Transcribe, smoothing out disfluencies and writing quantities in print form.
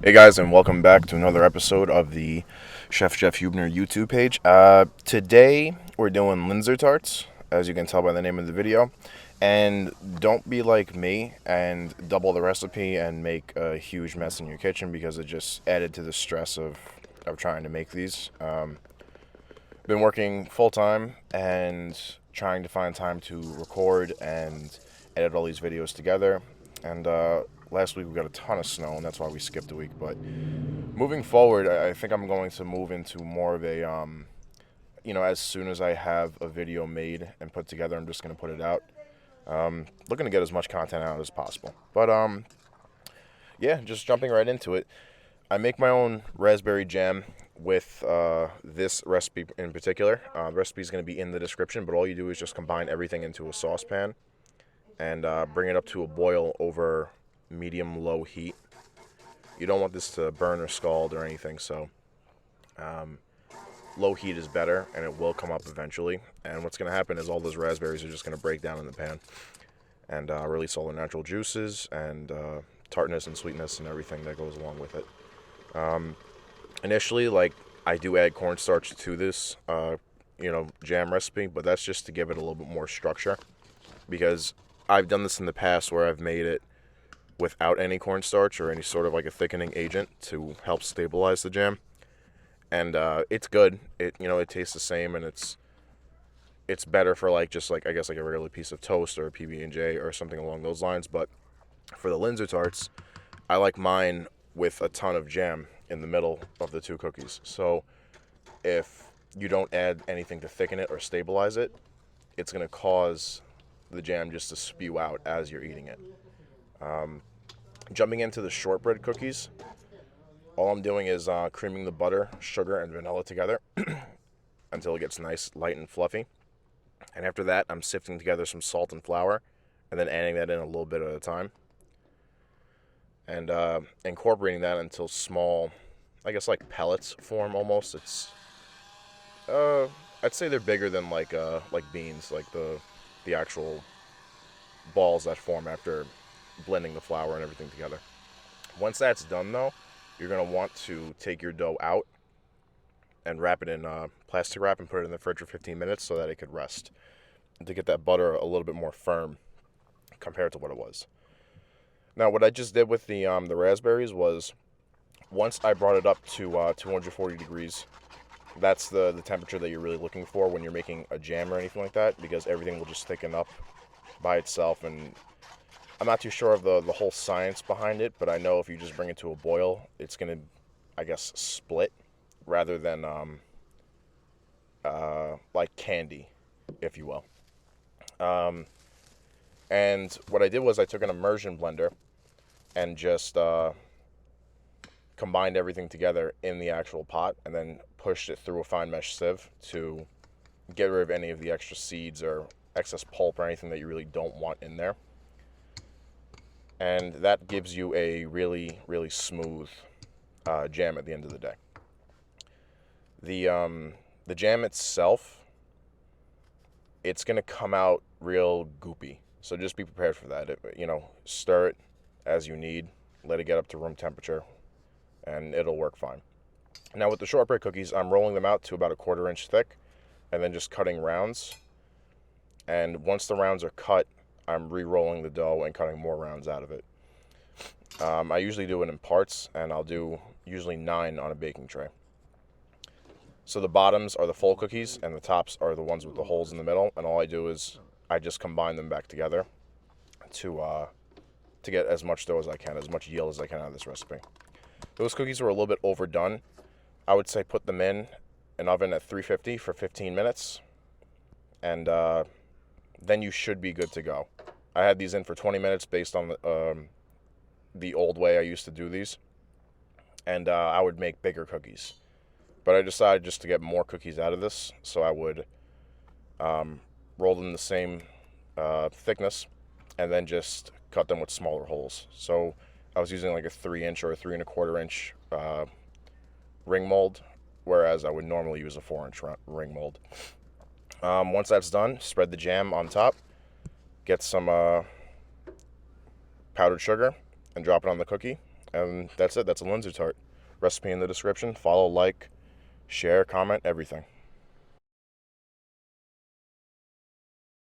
Hey guys, and welcome back to another episode of the Chef Huebner YouTube page. Today we're doing Linzertarts, as you can tell by the name of the video. And don't be like me and double the recipe and make a huge mess in your kitchen because it just added to the stress of trying to make these. Been working full time and trying to find time to record and edit all these videos together. And last week we got a ton of snow, and that's why we skipped a week. But moving forward, I think I'm going to move into more of a, as soon as I have a video made and put together, I'm just going to put it out. Looking to get as much content out as possible. But, yeah, just jumping right into it. I make my own raspberry jam with this recipe in particular. The recipe is going to be in the description, but all you do is just combine everything into a saucepan and bring it up to a boil over medium-low heat. You don't want this to burn or scald or anything, so low heat is better, and it will come up eventually. And what's going to happen is all those raspberries are just going to break down in the pan and release all the natural juices and tartness and sweetness and everything that goes along with it. Initially, I do add cornstarch to this, jam recipe, but that's just to give it a little bit more structure, because I've done this in the past where I've made it without any cornstarch or any sort of like a thickening agent to help stabilize the jam, and it's good. It tastes the same, and it's better for I guess like a regular piece of toast or a PB&J or something along those lines. But for the Linzer tarts, I like mine with a ton of jam in the middle of the two cookies. So if you don't add anything to thicken it or stabilize it, it's going to cause the jam just to spew out as you're eating it. Jumping into the shortbread cookies, all I'm doing is creaming the butter, sugar, and vanilla together until it gets nice, light, and fluffy. And after that, I'm sifting together some salt and flour and then adding that in a little bit at a time. And incorporating that until small, I guess like pellets form almost. I'd say they're bigger than like beans, like the actual balls that form after blending the flour and everything together. Once that's done, though, you're going to want to take your dough out and wrap it in plastic wrap and put it in the fridge for 15 minutes so that it could rest, and to get that butter a little bit more firm compared to what it was. Now, what I just did with the raspberries was, once I brought it up to 240 degrees, that's the temperature that you're really looking for when you're making a jam or anything like that, because everything will just thicken up by itself. And I'm not too sure of the whole science behind it, but I know if you just bring it to a boil, it's going to, I guess, split rather than like candy, if you will. And what I did was I took an immersion blender and just combined everything together in the actual pot and then pushed it through a fine mesh sieve to get rid of any of the extra seeds or excess pulp or anything that you really don't want in there. And that gives you a really, really smooth jam at the end of the day. The jam itself, it's going to come out real goopy. So just be prepared for that. Stir it as you need. Let it get up to room temperature, and it'll work fine. Now with the shortbread cookies, I'm rolling them out to about a 1/4 inch thick and then just cutting rounds. And once the rounds are cut, I'm re-rolling the dough and cutting more rounds out of it. I usually do it in parts, and I'll do usually 9 on a baking tray. So the bottoms are the full cookies, and the tops are the ones with the holes in the middle. And all I do is I just combine them back together to get as much dough as I can, as much yield as I can out of this recipe. Those cookies were a little bit overdone. I would say put them in an oven at 350 for 15 minutes, and then you should be good to go. I had these in for 20 minutes based on the old way I used to do these, and I would make bigger cookies. But I decided just to get more cookies out of this, so I would roll them the same thickness and then just cut them with smaller holes. So I was using like a 3-inch or a 3 1/4 inch ring mold, whereas I would normally use a 4-inch ring mold. Once that's done, spread the jam on top, get some powdered sugar, and drop it on the cookie. And that's it. That's a Linzertart. Recipe in the description. Follow, like, share, comment, everything.